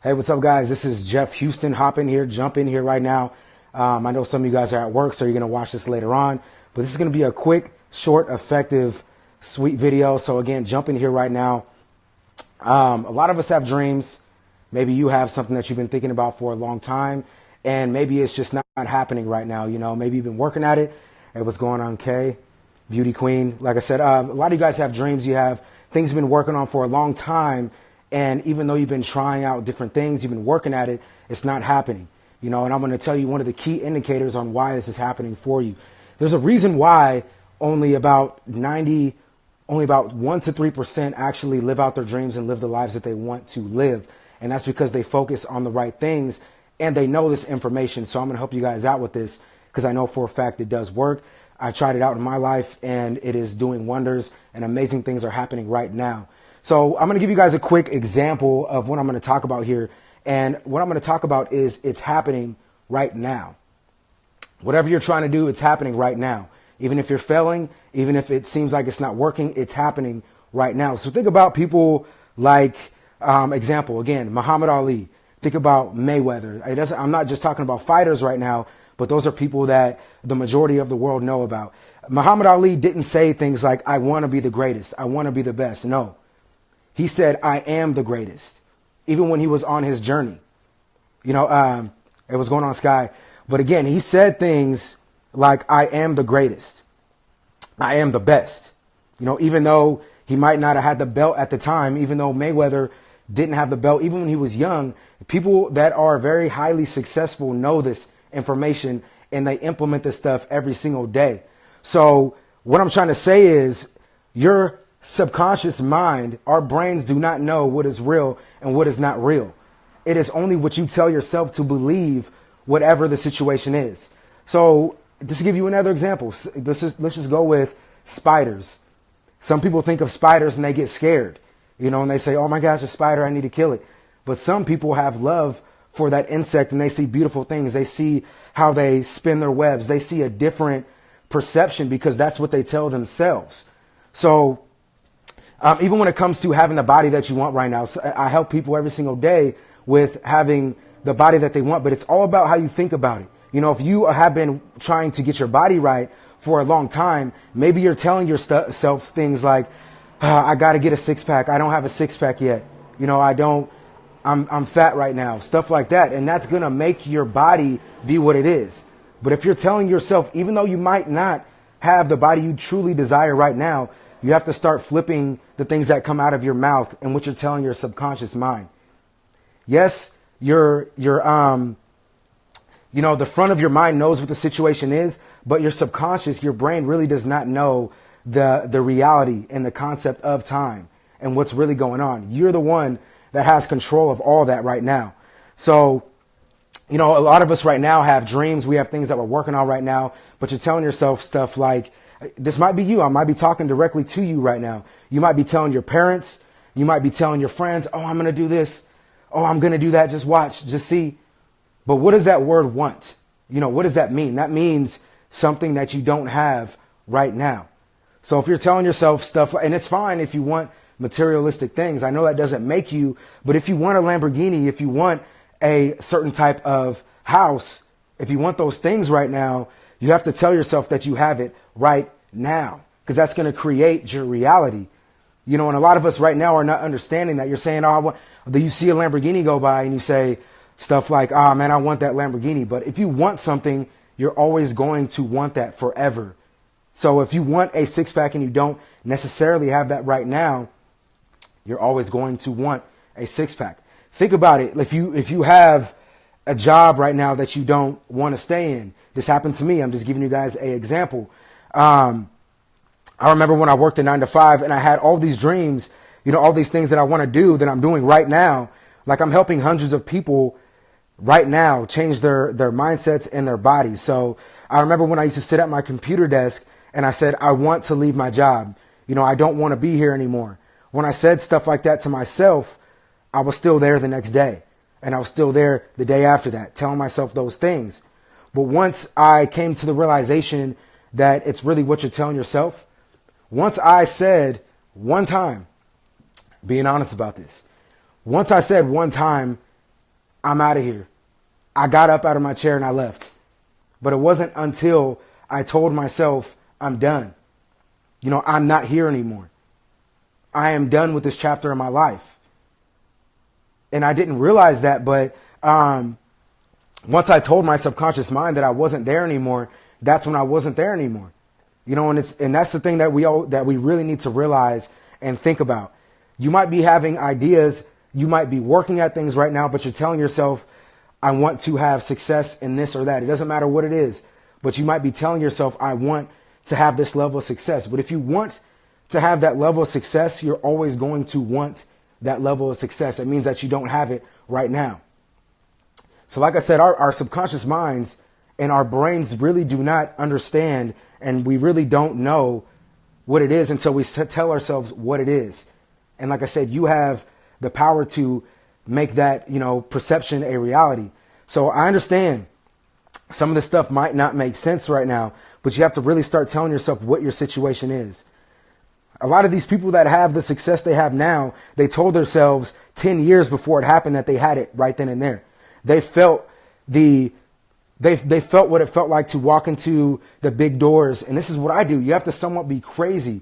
Hey, what's up, guys? This is Jeff Houston. Hop in here, jump in here right now. I know some of you guys are at work, so you're going to watch this later on. But this is going to be a quick, short, effective, sweet video. So again, jump in here right now. A lot of us have dreams. Maybe you have something that you've been thinking about for a long time, and maybe it's just not happening right now. You know, maybe you've been working at it. Hey, what's going on, Kay? Beauty Queen. Like I said, a lot of you guys have dreams. You have things you've been working on for a long time. And even though you've been trying out different things, you've been working at it, it's not happening. You know, and I'm going to tell you one of the key indicators on why this is happening for you. There's a reason why only about 1 to 3% actually live out their dreams and live the lives that they want to live. And that's because they focus on the right things and they know this information. So I'm going to help you guys out with this because I know for a fact it does work. I tried it out in my life and it is doing wonders, and amazing things are happening right now. So I'm going to give you guys a quick example of what I'm going to talk about here. And what I'm going to talk about is it's happening right now. Whatever you're trying to do, it's happening right now. Even if you're failing, even if it seems like it's not working, it's happening right now. So think about people like, example, again, Muhammad Ali. Think about Mayweather. I'm not just talking about fighters right now, but those are people that the majority of the world know about. Muhammad Ali didn't say things like, I want to be the greatest. I want to be the best. No. He said, I am the greatest, even when he was on his journey. You know, it was going on Sky. But again, he said things like, I am the greatest. I am the best. You know, even though he might not have had the belt at the time, even though Mayweather didn't have the belt, even when he was young, people that are very highly successful know this information and they implement this stuff every single day. So what I'm trying to say is your subconscious mind, our brains do not know what is real and what is not real. It is only what you tell yourself to believe, whatever the situation is. So just to give you another example, let's just go with spiders. Some people think of spiders and they get scared, you know, and they say, oh my gosh, a spider, I need to kill it. But some people have love for that insect and they see beautiful things. They see how they spin their webs. They see a different perception because that's what they tell themselves. So even when it comes to having the body that you want right now, I help people every single day with having the body that they want, but it's all about how you think about it. You know, if you have been trying to get your body right for a long time, maybe you're telling yourself things like, I got to get a six pack. I don't have a six pack yet. You know, I'm fat right now, stuff like that. And that's going to make your body be what it is. But if you're telling yourself, even though you might not have the body you truly desire right now, you have to start flipping the things that come out of your mouth and what you're telling your subconscious mind. Yes, the front of your mind knows what the situation is, but your subconscious, your brain really does not know the reality and the concept of time and what's really going on. You're the one that has control of all that right now. So, you know, a lot of us right now have dreams. We have things that we're working on right now, but you're telling yourself stuff like, this might be you. I might be talking directly to you right now. You might be telling your parents. You might be telling your friends, oh, I'm going to do this. Oh, I'm going to do that. Just watch, just see. But what does that word want? You know, what does that mean? That means something that you don't have right now. So if you're telling yourself stuff, and it's fine if you want materialistic things. I know that doesn't make you, but if you want a Lamborghini, if you want a certain type of house, if you want those things right now, you have to tell yourself that you have it right now, because that's going to create your reality. You know, and a lot of us right now are not understanding that. You're saying, oh, you see a Lamborghini go by and you say stuff like, oh man, I want that Lamborghini. But if you want something, you're always going to want that forever. So if you want a six pack and you don't necessarily have that right now, you're always going to want a six pack. Think about it. If you have a job right now that you don't want to stay in, this happens to me. I'm just giving you guys an example. I remember when I worked a 9 to 5 and I had all these dreams, you know, all these things that I want to do that I'm doing right now. Like I'm helping hundreds of people right now change their mindsets and their bodies. So I remember when I used to sit at my computer desk and I said, I want to leave my job. You know, I don't want to be here anymore. When I said stuff like that to myself, I was still there the next day. And I was still there the day after that, telling myself those things. But once I came to the realization that it's really what you're telling yourself, once I said one time, being honest about this, once I said one time, I'm out of here. I got up out of my chair and I left. But it wasn't until I told myself, I'm done. I'm not here anymore. I am done with this chapter of my life. And I didn't realize that, but once I told my subconscious mind that I wasn't there anymore, that's when I wasn't there anymore. And that's the thing that we really need to realize and think about. You might be having ideas, you might be working at things right now, but you're telling yourself, I want to have success in this or that. It doesn't matter what it is, but you might be telling yourself, I want to have this level of success. But if you want to have that level of success, you're always going to want that level of success. It means that you don't have it right now. So like I said, our subconscious minds and our brains really do not understand, and we really don't know what it is until we tell ourselves what it is. And like I said, you have the power to make that, perception a reality. So I understand some of this stuff might not make sense right now, but you have to really start telling yourself what your situation is. A lot of these people that have the success they have now, they told themselves 10 years before it happened that they had it right then and there. They felt they felt what it felt like to walk into the big doors. And this is what I do. You have to somewhat be crazy.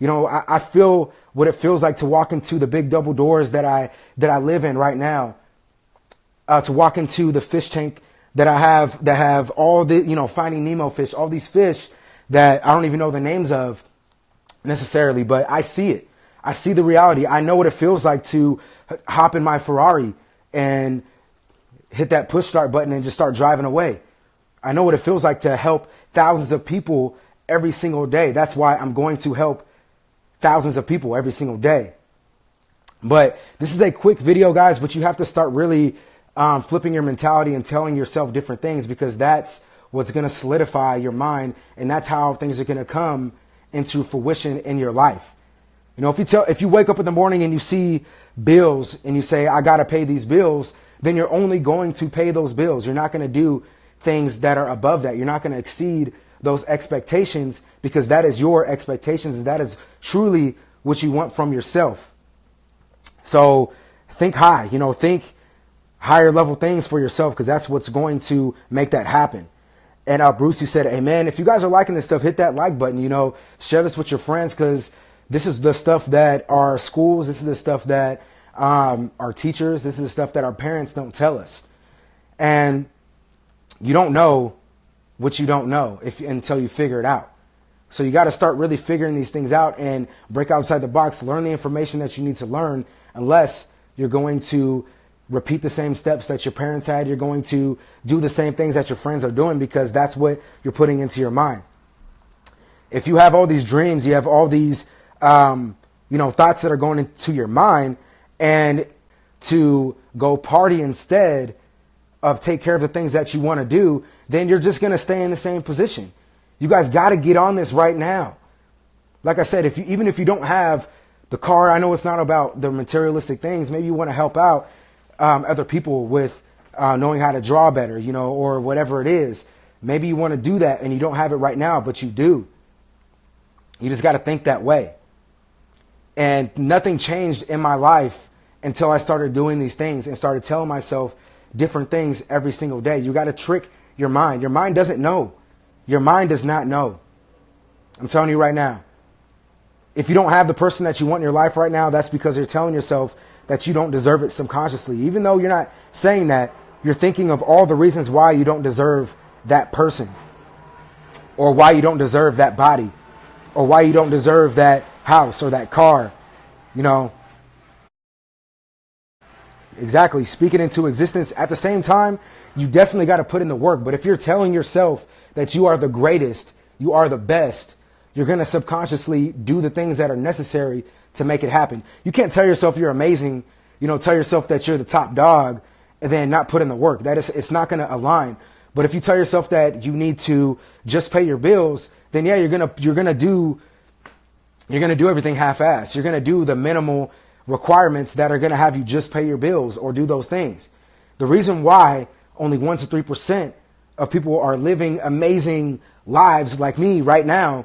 I feel what it feels like to walk into the big double doors that I live in right now. To walk into the fish tank that I have, that have all the, Finding Nemo fish, all these fish that I don't even know the names of necessarily, but I see it. I see the reality. I know what it feels like to hop in my Ferrari and hit that push start button and just start driving away. I know what it feels like to help thousands of people every single day. That's why I'm going to help thousands of people every single day. But this is a quick video, guys, but you have to start really flipping your mentality and telling yourself different things, because that's what's going to solidify your mind, and that's how things are going to come into fruition in your life. If you wake up in the morning and you see bills and you say, I got to pay these bills, then you're only going to pay those bills. You're not going to do things that are above that. You're not going to exceed those expectations, because that is your expectations. That is truly what you want from yourself. So think high, think higher level things for yourself, because that's what's going to make that happen. And Bruce, you said, hey man, if you guys are liking this stuff, hit that like button, share this with your friends, because this is the stuff that our schools, this is the stuff that our teachers, this is the stuff that our parents don't tell us. And you don't know what you don't know until you figure it out. So you got to start really figuring these things out and break outside the box, learn the information that you need to learn, unless you're going to repeat the same steps that your parents had. You're going to do the same things that your friends are doing, because that's what you're putting into your mind. If you have all these dreams, you have all these, thoughts that are going into your mind, and to go party instead of take care of the things that you want to do, then you're just going to stay in the same position. You guys got to get on this right now. Like I said, even if you don't have the car, I know it's not about the materialistic things. Maybe you want to help out other people with knowing how to draw better, or whatever it is. Maybe you want to do that and you don't have it right now, but you do. You just got to think that way. And nothing changed in my life until I started doing these things and started telling myself different things every single day. You got to trick your mind. Your mind doesn't know. Your mind does not know. I'm telling you right now. If you don't have the person that you want in your life right now, that's because you're telling yourself that you don't deserve it subconsciously. Even though you're not saying that, you're thinking of all the reasons why you don't deserve that person, or why you don't deserve that body, or why you don't deserve that house or that car. Exactly. Speak it into existence. At the same time, you definitely got to put in the work. But if you're telling yourself that you are the greatest, you are the best, you're going to subconsciously do the things that are necessary to make it happen. You can't tell yourself you're amazing, tell yourself that you're the top dog, and then not put in the work. It's not going to align. But if you tell yourself that you need to just pay your bills, then yeah, you're going to do everything half-assed. You're going to do the minimal requirements that are going to have you just pay your bills or do those things. The reason why only 1 to 3% of people are living amazing lives like me right now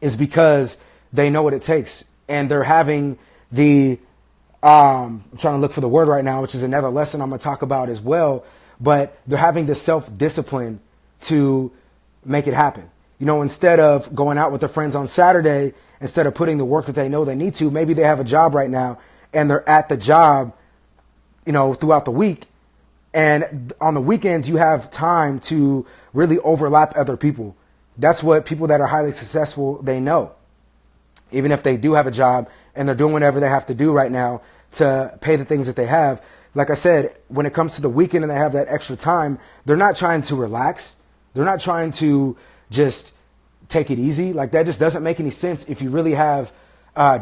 is because they know what it takes, and they're having the I'm trying to look for the word right now, which is another lesson I'm going to talk about as well. But they're having the self-discipline to make it happen. You know, instead of going out with their friends on Saturday, instead of putting the work that they know they need to, maybe they have a job right now and they're at the job, you know, throughout the week. And on the weekends, you have time to really overlap other people. That's what people that are highly successful, they know. Even if they do have a job and they're doing whatever they have to do right now to pay the things that they have. Like I said, when it comes to the weekend and they have that extra time, they're not trying to relax. They're not trying to just take it easy. Like, that just doesn't make any sense if you really have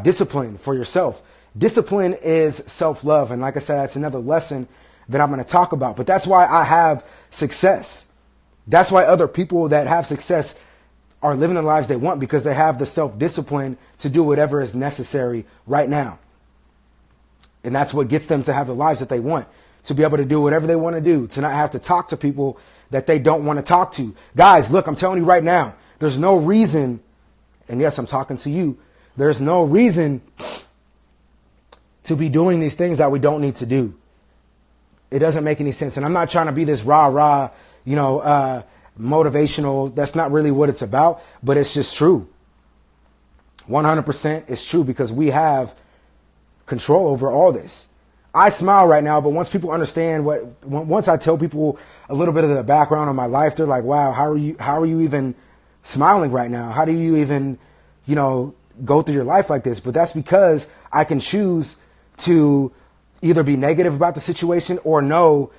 discipline for yourself. Discipline is self-love. And like I said, that's another lesson that I'm going to talk about. But that's why I have success. That's why other people that have success are living the lives they want, because they have the self-discipline to do whatever is necessary right now. And that's what gets them to have the lives that they want, to be able to do whatever they want to do, to not have to talk to people that they don't want to talk to. Guys, look, I'm telling you right now, there's no reason, and yes, I'm talking to you, there's no reason to be doing these things that we don't need to do. It doesn't make any sense. And I'm not trying to be this rah-rah, you know, motivational. That's not really what it's about, but it's just true. 100% it's true, because we have control over all this. I smile right now, but once people understand once I tell people a little bit of the background of my life, they're like, wow, how are you even smiling right now? How do you even, you know, go through your life like this? But that's because I can choose to either be negative about the situation or know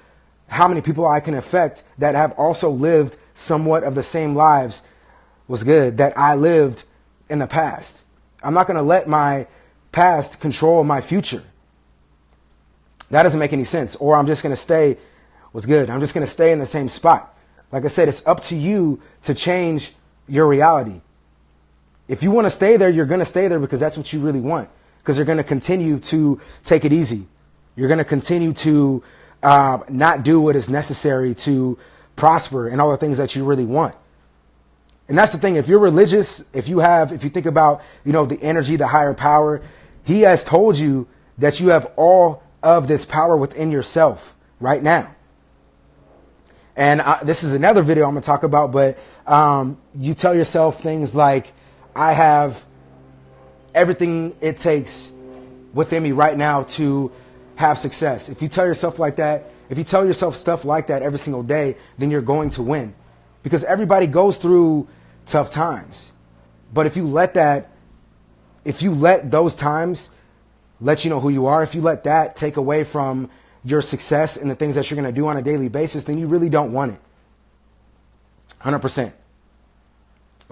how many people I can affect that have also lived somewhat of the same lives that I lived in the past. I'm not going to let my past control my future. That doesn't make any sense. Or I'm just going to stay, I'm just going to stay in the same spot. Like I said, it's up to you to change your reality. If you want to stay there, you're going to stay there because that's what you really want. Because you're going to continue to take it easy. You're going to continue to not do what is necessary to prosper and all the things that you really want. And that's the thing. If you're religious, if you think about, you know, the energy, the higher power, he has told you that you have all of this power within yourself right now. And this is another video I'm going to talk about, but you tell yourself things like, I have everything it takes within me right now to have success. If you tell yourself like that, if you tell yourself stuff like that every single day, then you're going to win. Because everybody goes through tough times. But if you let those times let you know who you are, if you let that take away from your success and the things that you're going to do on a daily basis, then you really don't want it. 100%.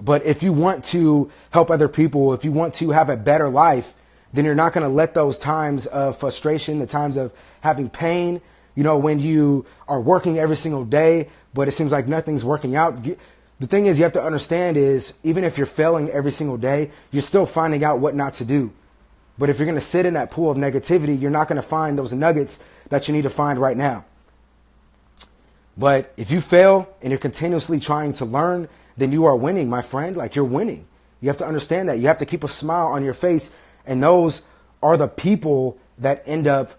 But if you want to help other people, if you want to have a better life, then you're not going to let those times of frustration, the times of having pain, you know, when you are working every single day, but it seems like nothing's working out. The thing is, you have to understand is, even if you're failing every single day, you're still finding out what not to do. But if you're going to sit in that pool of negativity, you're not going to find those nuggets that you need to find right now. But if you fail and you're continuously trying to learn, then you are winning, my friend. Like, you're winning. You have to understand that. You have to keep a smile on your face. And those are the people that end up,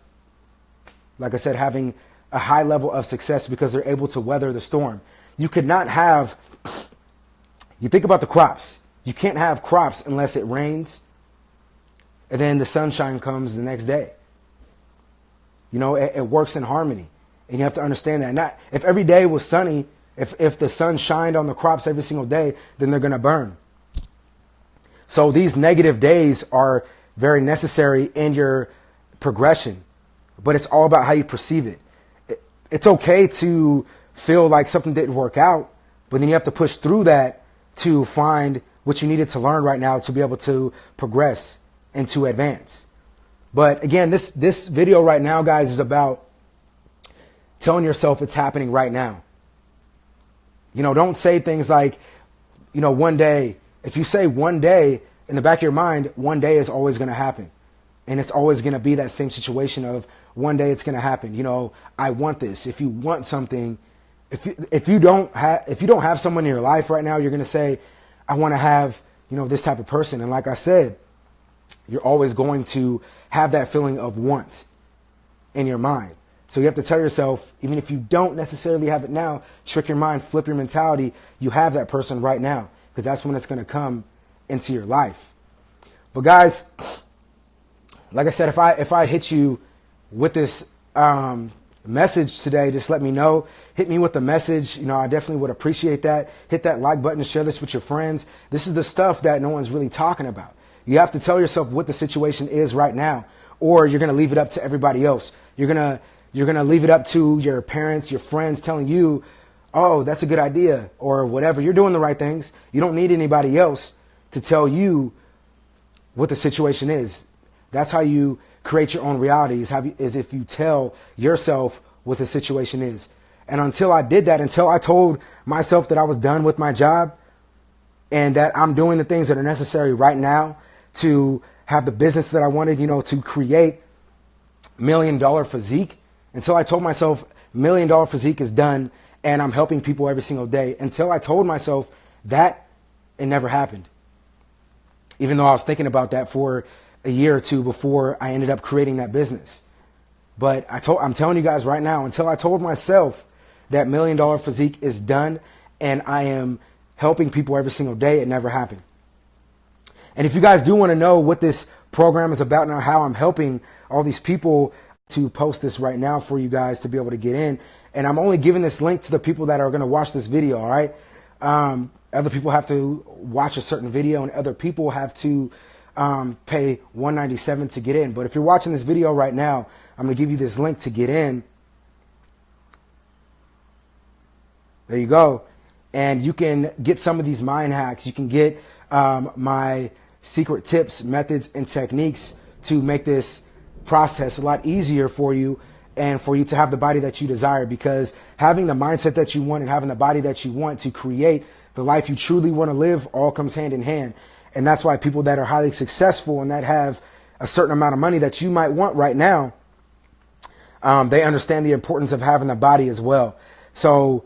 like I said, having a high level of success because they're able to weather the storm. You could not have, you think about the crops. You can't have crops unless it rains and then the sunshine comes the next day. You know, it works in harmony. And you have to understand that. Not if every day was sunny, if the sun shined on the crops every single day, then they're going to burn. So these negative days are very necessary in your progression, but it's all about how you perceive it. It's okay to feel like something didn't work out, but then you have to push through that to find what you needed to learn right now to be able to progress and to advance. But again, this video right now, guys, is about telling yourself it's happening right now. You know, don't say things like, you know, one day. If you say one day, in the back of your mind, one day is always going to happen. And it's always going to be that same situation of one day it's going to happen. You know, I want this. If you want something, if you don't have someone in your life right now, you're going to say, I want to have, you know, this type of person. And like I said, you're always going to have that feeling of want in your mind. So you have to tell yourself, even if you don't necessarily have it now, trick your mind, flip your mentality. You have that person right now, because that's when it's going to come into your life. But guys, like I said, if I hit you with this message today, just let me know. Hit me with the message. You know, I definitely would appreciate that. Hit that like button, share this with your friends. This is the stuff that no one's really talking about. You have to tell yourself what the situation is right now, or you're going to leave it up to everybody else. You're going to leave it up to your parents, your friends telling you, oh, that's a good idea, or whatever. You're doing the right things. You don't need anybody else to tell you what the situation is. That's how you create your own reality, is if you tell yourself what the situation is. And until I did that, until I told myself that I was done with my job and that I'm doing the things that are necessary right now to have the business that I wanted, you know, to create $1 million physique, until I told myself $1 million physique is done and I'm helping people every single day, until I told myself that, it never happened. Even though I was thinking about that for a year or two before I ended up creating that business. But I'm telling you guys right now, until I told myself that $1 million physique is done and I am helping people every single day, it never happened. And if you guys do want to know what this program is about now, how I'm helping all these people, to post this right now for you guys to be able to get in. And I'm only giving this link to the people that are going to watch this video, all right? Other people have to watch a certain video, and other people have to pay $197 to get in. But if you're watching this video right now, I'm going to give you this link to get in. There you go. And you can get some of these mind hacks. You can get my secret tips, methods, and techniques to make this process a lot easier for you, and for you to have the body that you desire. Because having the mindset that you want and having the body that you want to create the life you truly want to live all comes hand in hand. And that's why people that are highly successful and that have a certain amount of money that you might want right now, they understand the importance of having the body as well. So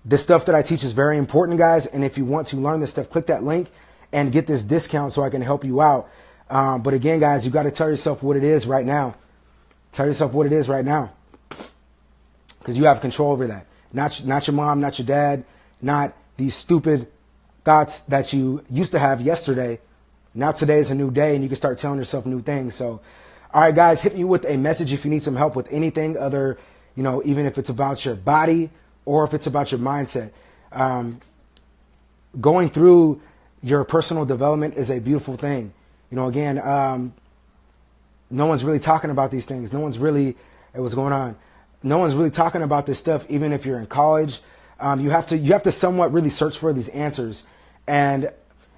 this stuff that I teach is very important, guys. And if you want to learn this stuff, click that link and get this discount so I can help you out. But again, guys, you got to tell yourself what it is right now. Tell yourself what it is right now, because you have control over that. Not your mom, not your dad, not these stupid thoughts that you used to have yesterday. Now today is a new day, and you can start telling yourself new things. So, all right, guys, hit me with a message if you need some help with anything other, you know, even if it's about your body or if it's about your mindset. Going through your personal development is a beautiful thing. You know, again, no one's really talking about these things. No one's really, what's going on? No one's really talking about this stuff, even if you're in college. You have to somewhat really search for these answers. And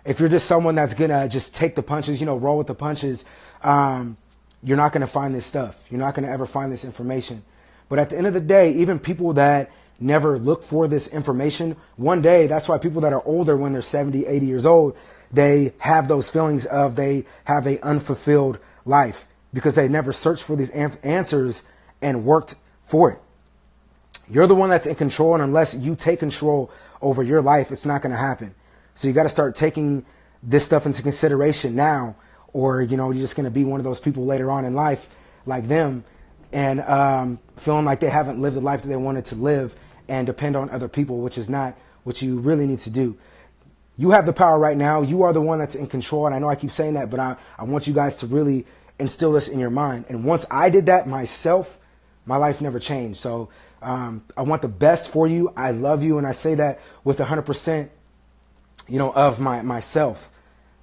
if you're just someone that's gonna just take the punches, you know, roll with the punches, you're not gonna find this stuff. You're not gonna ever find this information. But at the end of the day, even people that never look for this information, one day, that's why people that are older, when they're 70, 80 years old, they have those feelings of they have a unfulfilled life, because they never searched for these answers and worked for it. You're the one that's in control, and unless you take control over your life, it's not going to happen. So you got to start taking this stuff into consideration now, or, you know, you're just going to be one of those people later on in life like them, and feeling like they haven't lived the life that they wanted to live and depend on other people, which is not what you really need to do. You have the power right now. You are the one that's in control. And I know I keep saying that, but I want you guys to really instill this in your mind. And once I did that myself, my life never changed. So I want the best for you. I love you. And I say that with 100%, you know, of myself.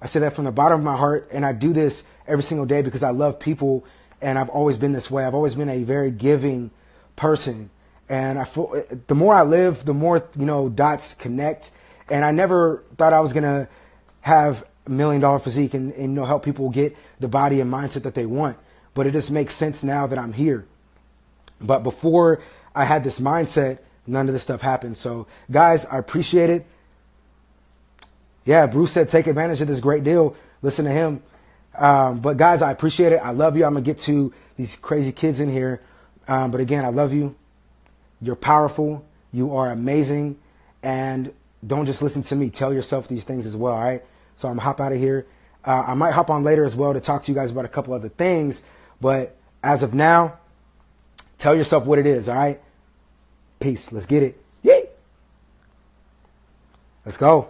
I say that from the bottom of my heart. And I do this every single day because I love people. And I've always been this way. I've always been a very giving person. And I feel the more I live, the more, you know, dots connect. And I never thought I was going to have $1 million physique and, you know, help people get the body and mindset that they want. But it just makes sense now that I'm here. But before I had this mindset, none of this stuff happened. So, guys, I appreciate it. Yeah, Bruce said take advantage of this great deal. Listen to him. But, guys, I appreciate it. I love you. I'm going to get to these crazy kids in here. But, again, I love you. You're powerful. You are amazing. And don't just listen to me. Tell yourself these things as well, all right? So I'm going to hop out of here. I might hop on later as well to talk to you guys about a couple other things. But as of now, tell yourself what it is, all right? Peace. Let's get it. Yay! Let's go.